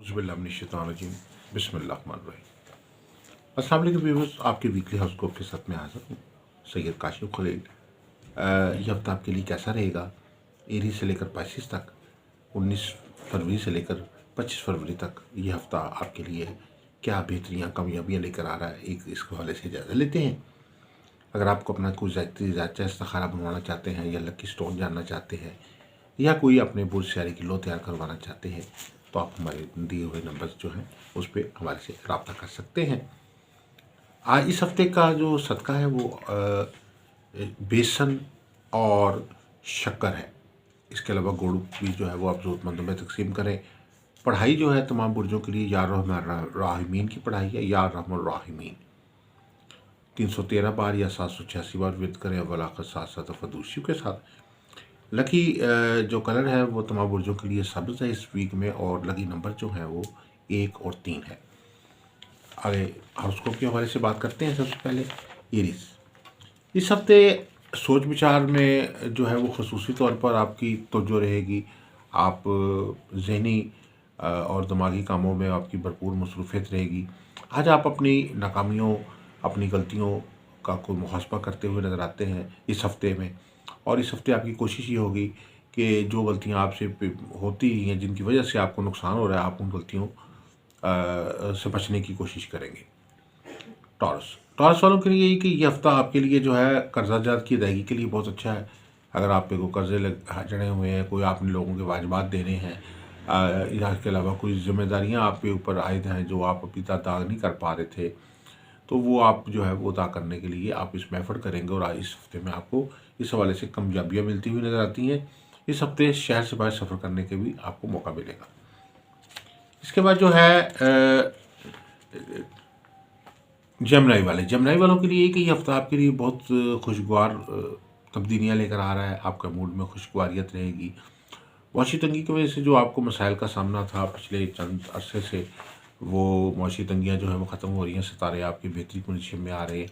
औज़ुबिल्लाहिमिनश्शैतानिर्रजीम बिस्मिल्लाहिर्रहमानिर्रहीम। अस्सलाम वालेकुम व्यूअर्स, आपके वीकली हॉरोस्कोप के साथ मैं हाज़िर हूँ सैयद काशिफ खलील। ये हफ्ता आपके लिए कैसा रहेगा? एरीज से लेकर पाइसिस तक, 19 फरवरी से लेकर 25 फरवरी तक ये हफ्ता आपके लिए क्या बेहतरियाँ कामयाबियाँ लेकर आ रहा है, एक इस हवाले से जायज़ा लेते हैं। अगर आपको अपना कोई ज़ायचा इस्तिखारा बनवाना चाहते हैं या लकी स्टोन जानना चाहते हैं या कोई अपने बुर्ज शायरी की लो तैयार करवाना चाहते हैं तो आप हमारे दिए हुए नंबर्स जो हैं उस पर हमारे से रब्ता कर सकते हैं। आज इस हफ्ते का जो सदका है वो बेसन और शक्कर है। इसके अलावा गुड़ भी जो है वो आप ज़रूरतमंदों में तकसीम करें। पढ़ाई जो है तमाम बुर्जों के लिए या राहिमीन की पढ़ाई है या रहमुर राहिमीन 313 बार या 786 बार विद करें वलाखत साथ साथ फदूसियों के साथ। लकी जो कलर है वो तमाम बुर्जों के लिए सब्ज़ है इस वीक में, और लकी नंबर जो है वो 1 और 3 है। आगे हॉरोस्कोप के हवाले से बात करते हैं। सबसे पहले एरीज, इस हफ्ते सोच विचार में जो है वो ख़ुसूसी तौर पर आपकी तवज्जो रहेगी। आप ज़हनी और दिमागी कामों में आपकी भरपूर मसरूफ़ियत रहेगी। आज आप अपनी नाकामियों, अपनी गलतियों का कोई मुहासबा करते हुए नज़र आते हैं इस हफ्ते में, और इस हफ्ते आपकी कोशिश ये होगी कि जो गलतियाँ आपसे होती ही हैं, जिनकी वजह से आपको नुकसान हो रहा है, आप उन गलतियों से बचने की कोशिश करेंगे। टॉरस टॉरस वालों के लिए कि ये हफ्ता आपके लिए जो है कर्जाजात की अदायगी के लिए बहुत अच्छा है। अगर आप पे कोई कर्जे चढ़े हुए हैं, कोई आपने लोगों के वाजिबात देने हैं, इसके अलावा कोई जिम्मेदारियां आप पे ऊपर आयद हैं जो आप अभी तक अदा नहीं कर पा रहे थे, तो वो आप जो है वो अदा करने के लिए आप इसमें एफर्ट करेंगे और आज इस हफ्ते में आपको इस हवाले से कामयाबियाँ मिलती हुई नज़र आती हैं। इस हफ्ते शहर से बाहर सफ़र करने के भी आपको मौका मिलेगा। इसके बाद जो है जमनाई वालों के लिए कि ये हफ्ता आपके लिए बहुत खुशगवार तब्दीलियाँ लेकर आ रहा है। आपका मूड में खुशगवारियत रहेगी। मौसी तंगी की वजह से जो आपको मसाइल का सामना था पिछले चंद अरसे से, वो मौसी तंगियाँ जो है वो ख़त्म हो रही हैं। सितारे आपकी बेहतरी पोजीशन में आ रहे हैं,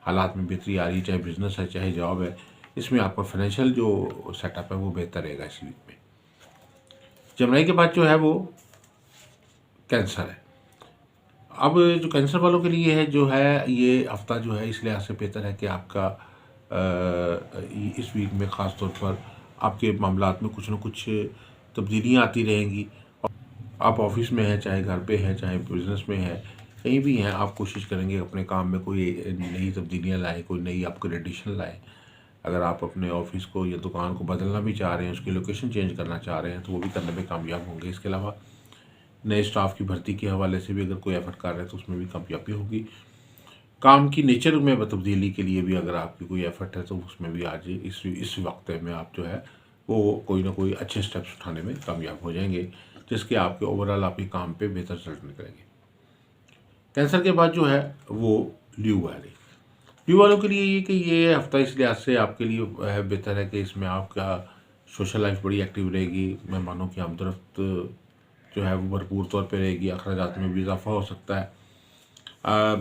हालात में बेहतरी आ रही है, चाहे बिज़नेस है चाहे जॉब है। इसमें आपका फाइनेंशियल जो सेटअप है वो बेहतर रहेगा इस वीक में। जमनाई के बाद जो है वो कैंसर है। अब जो कैंसर वालों के लिए है जो है ये हफ्ता जो है इस लिहाज से बेहतर है कि आपका इस वीक में ख़ास तौर पर आपके मामलात में कुछ न कुछ तब्दीलियाँ आती रहेंगी। आप ऑफिस में हैं, चाहे घर पे हैं, चाहे बिज़नेस में हैं, कहीं भी हैं, आप कोशिश करेंगे अपने काम में कोई नई तब्दीलियाँ लाएँ, कोई नई अपग्रेडेशन लाएँ। अगर आप अपने ऑफिस को या दुकान को बदलना भी चाह रहे हैं, उसकी लोकेशन चेंज करना चाह रहे हैं, तो वो भी करने में कामयाब होंगे। इसके अलावा नए स्टाफ की भर्ती के हवाले से भी अगर कोई एफर्ट कर रहे हैं तो उसमें भी कामयाबी होगी। काम की नेचर में तब्दीली के लिए भी अगर आपकी कोई एफर्ट है तो उसमें भी आज इस वक्त में आप जो है वो कोई ना कोई अच्छे स्टेप्स उठाने में कामयाब हो जाएंगे, जिसके आपके ओवरऑल आपके काम पे बेहतर रिजल्ट निकलेंगे। कैंसर के बाद जो है वो ल्यू वालों के लिए ये कि ये हफ्ता इस लिहाज से आपके लिए बेहतर है कि इसमें आपका सोशल लाइफ बड़ी एक्टिव रहेगी। मेहमानों की आमदरफ्त जो है वो भरपूर तौर पे रहेगी। अखराजात में भी इजाफा हो सकता है।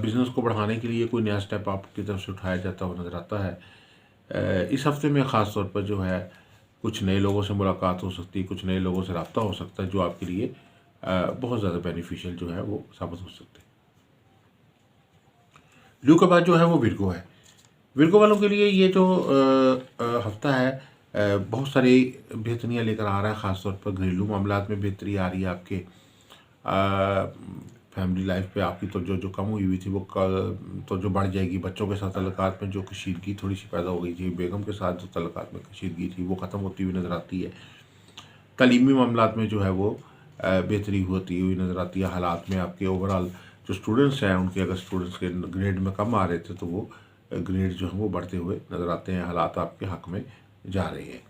बिज़नेस को बढ़ाने के लिए कोई नया स्टेप आपकी तरफ से उठाया जाता हुआ नज़र आता है। इस हफ्ते में ख़ास तौर पर जो है कुछ नए लोगों से मुलाकात हो सकती है, कुछ नए लोगों से रब्ता हो सकता है जो आपके लिए बहुत ज़्यादा बेनिफिशियल जो है वो साबित हो सकते हैं। ल्यू के बाद जो है वो विर्गो है। विर्गो वालों के लिए ये जो हफ्ता है बहुत सारी बेहतरियाँ लेकर आ रहा है। ख़ास तौर पर घरेलू मामलात में बेहतरी आ रही है। आपके फैमिली लाइफ पे आपकी तो जो कम हुई थी वो तो जो बढ़ जाएगी। बच्चों के साथ तल्लुकात में जो कशीदगी थोड़ी सी पैदा हो गई थी, बेगम के साथ जो तल्लुकात में कशीदगी थी वो ख़त्म होती हुई नज़र आती है। तालीमी मामलात में जो है वो बेहतरी होती हुई नज़र आती है। हालात में आपके ओवरऑल जो स्टूडेंट्स हैं उनके अगर स्टूडेंट्स के ग्रेड में कम आ रहे थे तो वो ग्रेड जो है वो बढ़ते हुए नज़र आते हैं। हालात आपके हक़ में जा रहे हैं।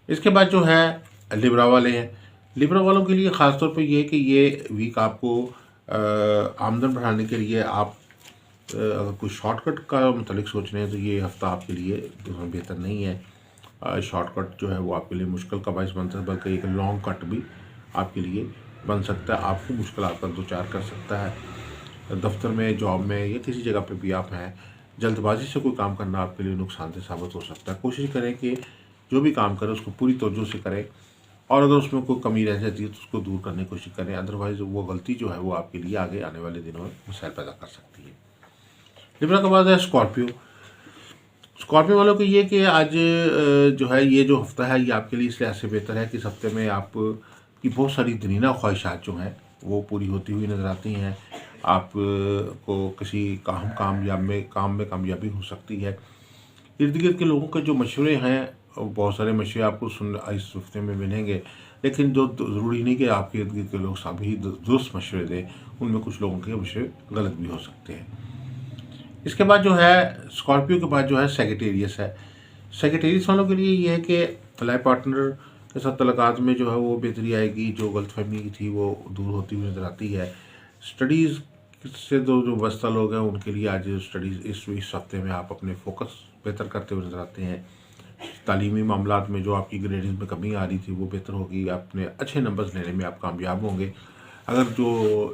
इसके बाद जो है लिब्रा वाले हैं। लिब्रा वालों के लिए ख़ास तौर पे ये कि ये वीक आपको आमदन बढ़ाने के लिए आप अगर कोई शॉर्टकट का मतलब सोच रहे हैं तो ये हफ़्ता आपके लिए बेहतर नहीं है। शॉर्टकट जो है वो आपके लिए मुश्किल का बायस बन सकता है, बल्कि एक लॉन्ग कट भी आपके लिए बन सकता है। आपको मुश्किलात का दो चार कर सकता है। दफ्तर में, जॉब में या किसी जगह पे भी आप हैं, जल्दबाजी से कोई काम करना आपके लिए नुकसानदेह साबित हो सकता है। कोशिश करें कि जो भी काम करें उसको पूरी तवज्जो से करें और अगर उसमें कोई कमी रह जाती है तो उसको दूर करने की कोशिश करें, अदरवाइज़ वो गलती जो है वो आपके लिए आगे आने वाले दिनों में मसाइल पैदा कर सकती है। लिब्रा के बाद है स्कॉर्पियो। स्कॉर्पियो वालों को ये कि आज जो है ये जो हफ्ता है ये आपके लिए इसलिए ऐसे बेहतर है कि इस हफ्ते में आप की बहुत सारी दरीना ख्वाहिशात जो हैं वो पूरी होती हुई नज़र आती हैं। आप को किसी काम में कामयाबी हो सकती है। इर्द गिर्द के लोगों के जो मशवरे हैं बहुत सारे मशवरे आपको इस हफ्ते में मिलेंगे, लेकिन जो ज़रूरी नहीं कि आपके इर्द गिर्द के लोग सभी दुरुस्त मशवरे दें, उनमें कुछ लोगों के मशवरे गलत भी हो सकते हैं। इसके बाद जो है स्कॉर्पियो के बाद जो है सेगिटेरियस है। सेगिटेरियस वालों के लिए ये है कि लाइफ पार्टनर के साथ तलाक़ात में जो है वो बेहतरी आएगी, जो गलतफहमी की थी वो दूर होती हुई नज़र आती है। स्टडीज़ से जो वस्ता लोग हैं उनके लिए आज स्टडीज़ इस हफ्ते में आप अपने फोकस बेहतर करते हुए नज़र आते हैं। तालीमी मामलात में जो आपकी ग्रेडिंग में कमी आ रही थी वो बेहतर होगी, अपने अच्छे नंबर्स लेने में आप कामयाब होंगे। अगर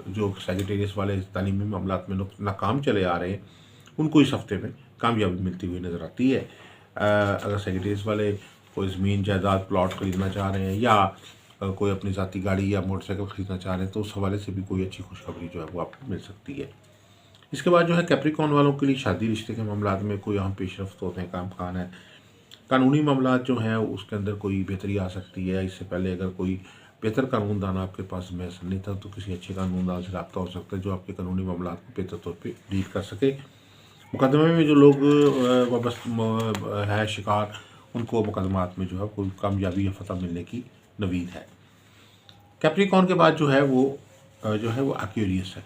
जो सेगिटेरियस वाले तालीमी मामलात में नाकाम चले आ रहे हैं उनको इस हफ्ते में कामयाबी मिलती हुई नज़र आती है। अगर सेक्रेटरीज वाले कोई ज़मीन जायदाद प्लॉट ख़रीदना चाह रहे हैं या कोई अपनी ज़ाती गाड़ी या मोटरसाइकिल ख़रीदना चाह रहे हैं तो उस हवाले से भी कोई अच्छी खुशखबरी जो है वो आपको मिल सकती है। इसके बाद जो है कैप्रिकॉर्न वालों के लिए शादी रिश्ते के मामलात में कोई अहम पेशरफ्त होते हैं, काम खान है। कानूनी मामलात जो हैं उसके अंदर कोई बेहतरी आ सकती है। इससे पहले अगर कोई बेहतर कानूनदान आपके पास मैसर नहीं था तो किसी अच्छे कानूनदान से रब्ता हो सकता है जो आपके कानूनी मामलात को बेहतर तौर पर डील कर सके। मुकदमे में जो लोग है शिकार, उनको मुकदमात में जो है कोई कामयाबी या फतह मिलने की नवीद है। कैप्रिकॉर्न के बाद जो है वो एक्वेरियस है।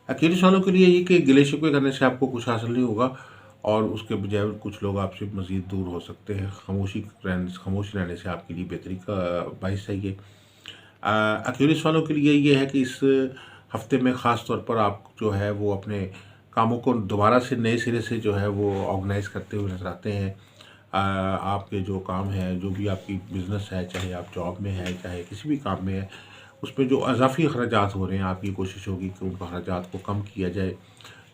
एक्वेरियस वालों के लिए ये कि गिले शिकवे करने से आपको कुछ हासिल नहीं होगा और उसके बजाय कुछ लोग आपसे मज़ीद दूर हो सकते हैं। खामोश रहने से आपके लिए बेहतरी का बाइस है ये। एक्वेरियस वालों के लिए ये है कि इस हफ्ते में ख़ास तौर पर आप जो है वो अपने कामों को दोबारा से नए सिरे से जो है वो ऑर्गेनाइज़ करते हुए नज़र आते हैं। आपके जो काम है, जो भी आपकी बिज़नेस है, चाहे आप जॉब में है, चाहे किसी भी काम में है, उसमें जो अज़ाफ़ी अखराजात हो रहे हैं आपकी कोशिश होगी कि उन अखराजात को कम किया जाए।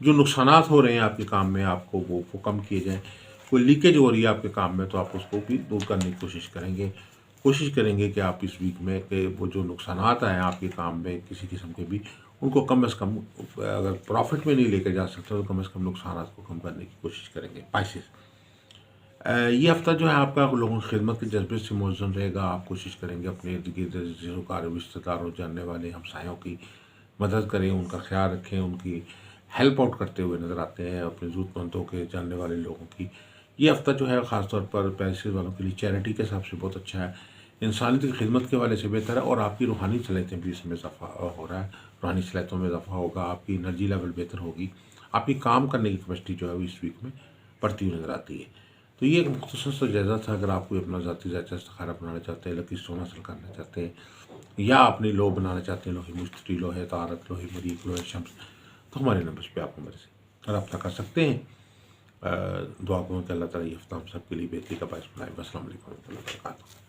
जो नुकसानात हो रहे हैं आपके काम में आपको वो कम किए जाएँ। कोई लीकेज हो रही है आपके काम में तो आप उसको भी दूर करने की कोशिश करेंगे कि आप इस वीक में कि वो जो नुकसानात आए आपके काम में किसी किस्म के भी, उनको कम से कम, अगर प्रॉफिट में नहीं लेकर जा सकते तो कम से कम नुकसानात को कम करने की कोशिश करेंगे। पाइसेस, ये हफ्ता जो है आपका लोगों की खिदमत के जज्बे से मौजूद रहेगा। आप कोशिश करेंगे अपने इर्द गिर्द रिश्तेदारों, जानने वाले हमसायों की मदद करें, उनका ख्याल रखें, उनकी हेल्प आउट करते हुए नज़र आते हैं, अपने ज़रूरतमंदों के, जानने वाले लोगों की। ये हफ्ता जो है ख़ास तौर पर पैसे वालों के लिए चैरिटी के हिसाब से बहुत अच्छा है, इंसानियत की खिदमत के वाले से बेहतर है और आपकी रूहानी सलाहियतें भी इसमें इज़ाफ़ा हो रहा है। रूहानी सलाहियतों में इज़ाफ़ा होगा, आपकी एनर्जी लेवल बेहतर होगी, आपकी काम करने की कैपेसिटी जो है वो इस वीक में बढ़ती हुई नज़र आती है। तो ये एक मुख्तसर सा जायज़ा था। अगर आप कोई अपना ज़ाती ज़ायचा इस्तिखारा बनाना चाहते हैं, लकी स्टोन हासिल करना चाहते हैं या अपनी लो बनाना चाहते हैं, लोहे मुश्तरी, लोहे तारत, लोहे मरीक, लोहे शम्स, तो हमारे नंबर्स पे आप हमारे से रब्ता कर सकते हैं। दुआ करूँ कि अल्लाह ताला ये हफ्ता हम सब के लिए बेहतरी का बाइस बनाए। अस्सलाम वालेकुम व रहमतुल्लाहि व बरकातहू।